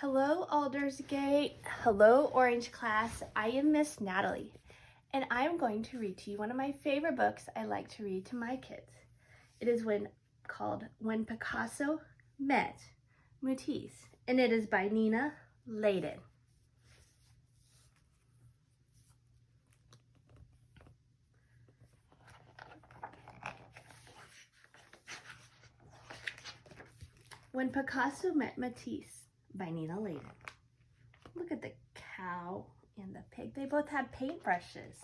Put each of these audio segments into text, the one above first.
Hello, Aldersgate. Hello, Orange class. I am Miss Natalie, and I am going to read to you one of my favorite books I like to read to my kids. It is called When Picasso Met Mootise, and it is by Nina Layden. When Picasso Met Mootise by Nina Layden. Look at the cow and the pig. They both have paintbrushes.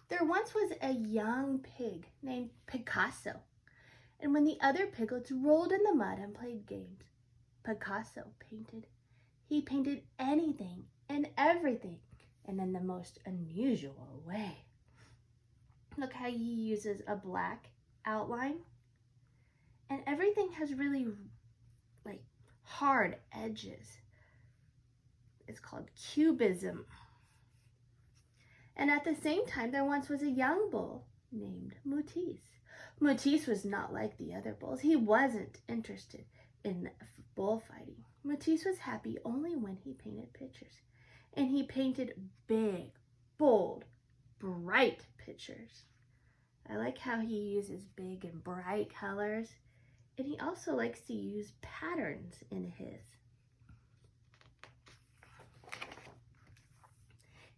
There once was a young pig named Pigasso, and when the other piglets rolled in the mud and played games, Picasso painted. He painted anything and everything, and in the most unusual way. Look how he uses a black outline, and everything has really hard edges. It's called cubism. And at the same time, there once was a young bull named Mootise. Mootise was not like the other bulls. He wasn't interested in bullfighting. Mootise was happy only when he painted pictures. And he painted big, bold, bright pictures. I like how he uses big and bright colors. And he also likes to use patterns in his.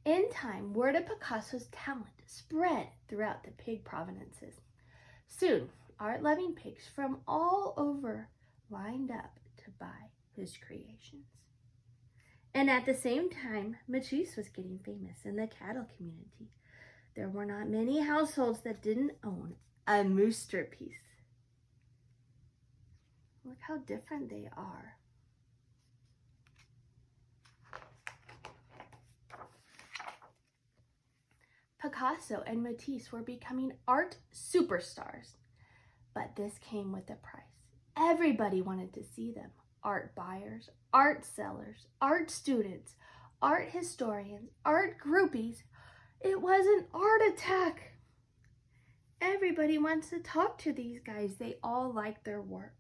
In time, word of Picasso's talent spread throughout the pig provinces. Soon, art-loving pigs from all over lined up to buy his creations. And at the same time, Mootise was getting famous in the cattle community. There were not many households that didn't own a masterpiece. Look how different they are. Picasso and Mootise were becoming art superstars, but this came with a price. Everybody wanted to see them. Art buyers, art sellers, art students, art historians, art groupies. It was an art attack. Everybody wants to talk to these guys. They all like their work.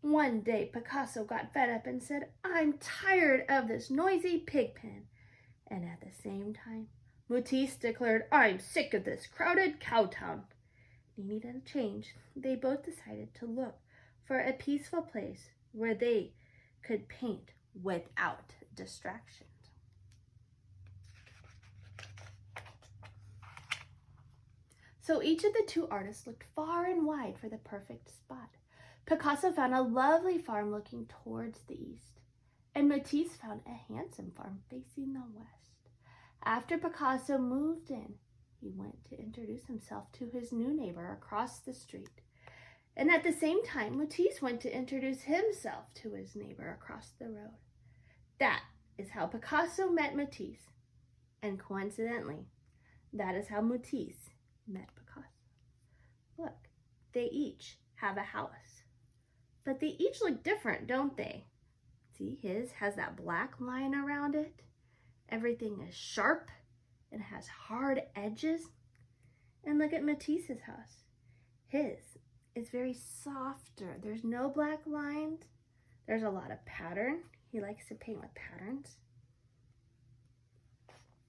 One day, Picasso got fed up and said, "I'm tired of this noisy pig pen." And at the same time, Mootise declared, "I'm sick of this crowded cow town." They needed a change. They both decided to look for a peaceful place where they could paint without distractions. So each of the two artists looked far and wide for the perfect spot. Picasso found a lovely farm looking towards the east, and Mootise found a handsome farm facing the west. After Picasso moved in, he went to introduce himself to his new neighbor across the street. And at the same time, Mootise went to introduce himself to his neighbor across the road. That is how Picasso met Mootise. And coincidentally, that is how Mootise met Picasso. Look, they each have a house. But they each look different, don't they? See, his has that black line around it. Everything is sharp and has hard edges. And look at Mootise's house. His is very softer. There's no black lines. There's a lot of pattern. He likes to paint with patterns.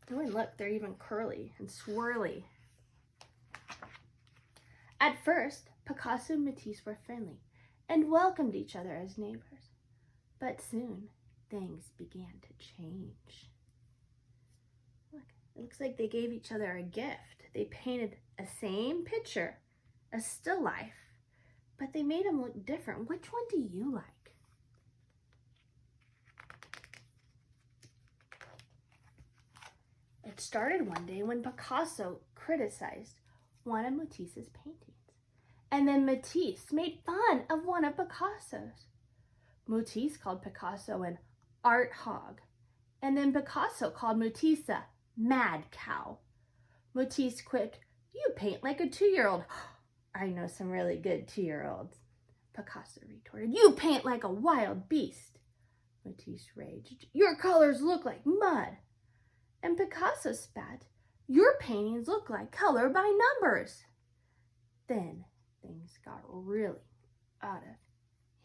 Oh, and look, they're even curly and swirly. At first, Picasso and Mootise were friendly and welcomed each other as neighbors. But soon, things began to change. Look, it looks like they gave each other a gift. They painted a same picture, a still life, but they made them look different. Which one do you like? It started one day when Picasso criticized one of Mootise's paintings. And then Mootise made fun of one of Picasso's. Mootise called Picasso an art hog. And then Picasso called Mootise a mad cow. Mootise quipped, "You paint like a 2-year-old. I know some really good 2-year-olds. Picasso retorted, "You paint like a wild beast." Mootise raged, "Your colors look like mud." And Picasso spat, "Your paintings look like color by numbers." Then things got really out of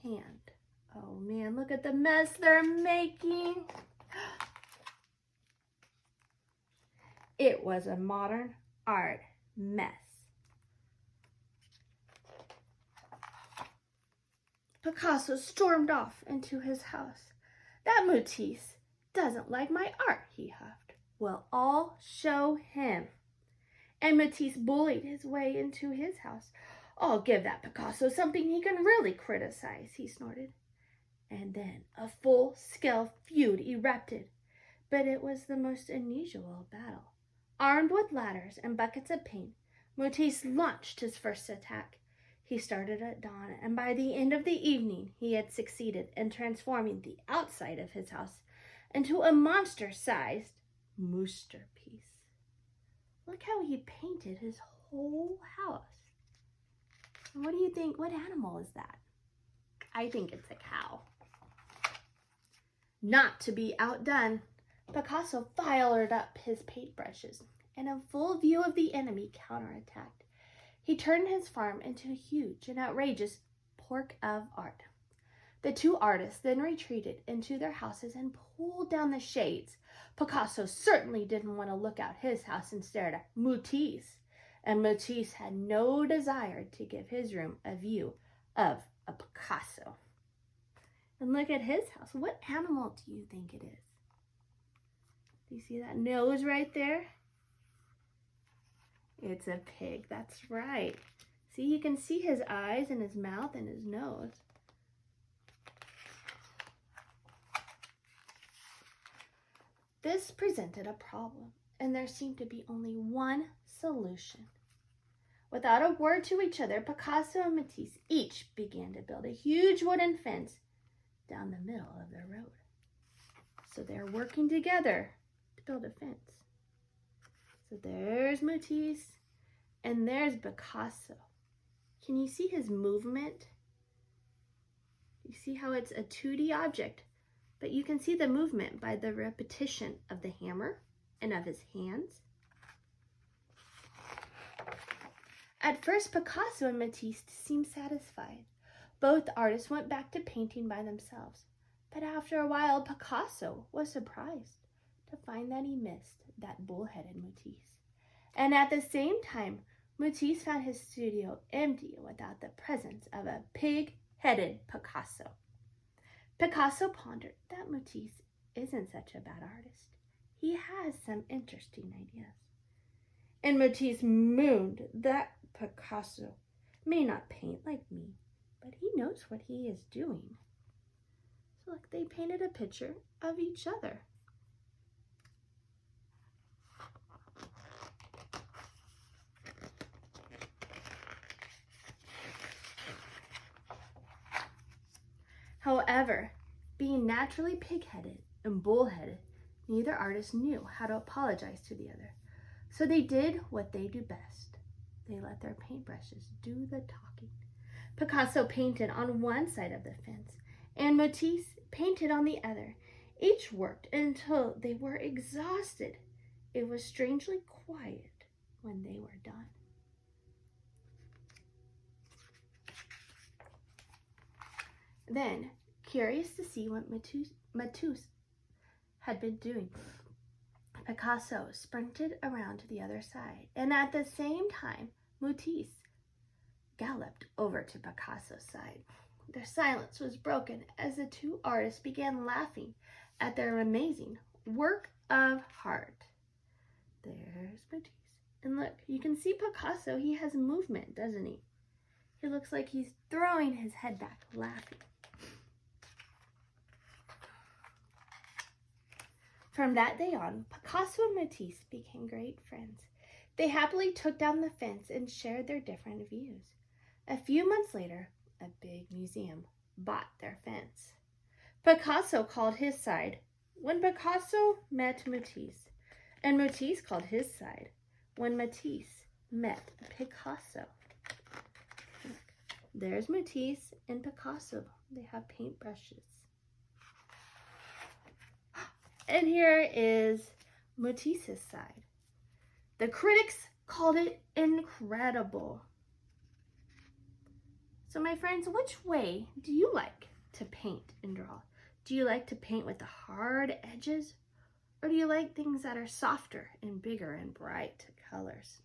hand Oh man, look at the mess they're making. It was a modern art mess. Picasso stormed off into his house. That Mootise doesn't like my art, he huffed. Well, I'll show him. And Mootise bullied his way into his house. I'll give that Picasso something he can really criticize, he snorted. And then a full-scale feud erupted. But it was the most unusual battle. Armed with ladders and buckets of paint, Mootise launched his first attack. He started at dawn, and by the end of the evening, he had succeeded in transforming the outside of his house into a monster-sized masterpiece. Look how he painted his whole house. And what do you think? What animal is that? I think it's a cow. Not to be outdone, Picasso fired up his paintbrushes, and in full view of the enemy, counterattacked. He turned his farm into a huge and outrageous pork of art. The two artists then retreated into their houses and pulled down the shades. Picasso certainly didn't want to look out his house and stare at Mootise, and Mootise had no desire to give his room a view of a Picasso. And look at his house. What animal do you think it is? Do you see that nose right there? It's a pig, that's right. See, you can see his eyes and his mouth and his nose. This presented a problem, and there seemed to be only one solution. Without a word to each other, Picasso and Mootise each began to build a huge wooden fence down the middle of the road. So they're working together to build a fence. So there's Mootise, and there's Picasso. Can you see his movement? You see how it's a 2D object, but you can see the movement by the repetition of the hammer and of his hands. At first, Picasso and Mootise seemed satisfied. Both artists went back to painting by themselves, but after a while, Picasso was surprised to find that he missed that bull-headed Mootise. And at the same time, Mootise found his studio empty without the presence of a pig-headed Picasso. Picasso pondered that Mootise isn't such a bad artist. He has some interesting ideas. And Mootise moaned that Picasso may not paint like me, but he knows what he is doing. So look, they painted a picture of each other. However, being naturally pig-headed and bull-headed, neither artist knew how to apologize to the other. So they did what they do best. They let their paintbrushes do the talking. Picasso painted on one side of the fence, and Mootise painted on the other. Each worked until they were exhausted. It was strangely quiet when they were done. Then, curious to see what Mootise had been doing, Picasso sprinted around to the other side, and at the same time, Mootise galloped over to Picasso's side. Their silence was broken as the two artists began laughing at their amazing work of art. There's Mootise. And look, you can see Picasso, he has movement, doesn't he? He looks like he's throwing his head back, laughing. From that day on, Picasso and Mootise became great friends. They happily took down the fence and shared their different views. A few months later, a big museum bought their fence. Picasso called his side when Picasso met Mootise, and Mootise called his side when Mootise met Picasso. Look, there's Mootise and Picasso. They have paintbrushes. And here is Mootise's side. The critics called it incredible. So my friends, which way do you like to paint and draw? Do you like to paint with the hard edges? Or do you like things that are softer and bigger and bright colors?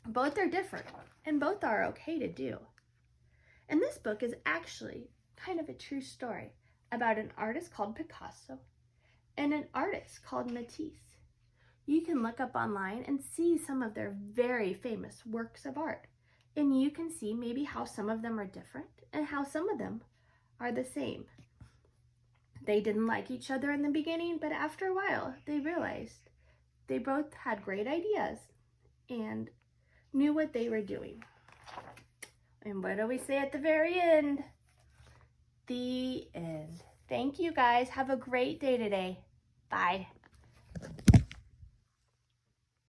Both are different, and both are okay to do. And this book is actually kind of a true story about an artist called Picasso and an artist called Mootise. You can look up online and see some of their very famous works of art. And you can see maybe how some of them are different and how some of them are the same. They didn't like each other in the beginning, but after a while, they realized they both had great ideas and knew what they were doing. And what do we say at the very end? The end. Thank you guys. Have a great day today. Bye.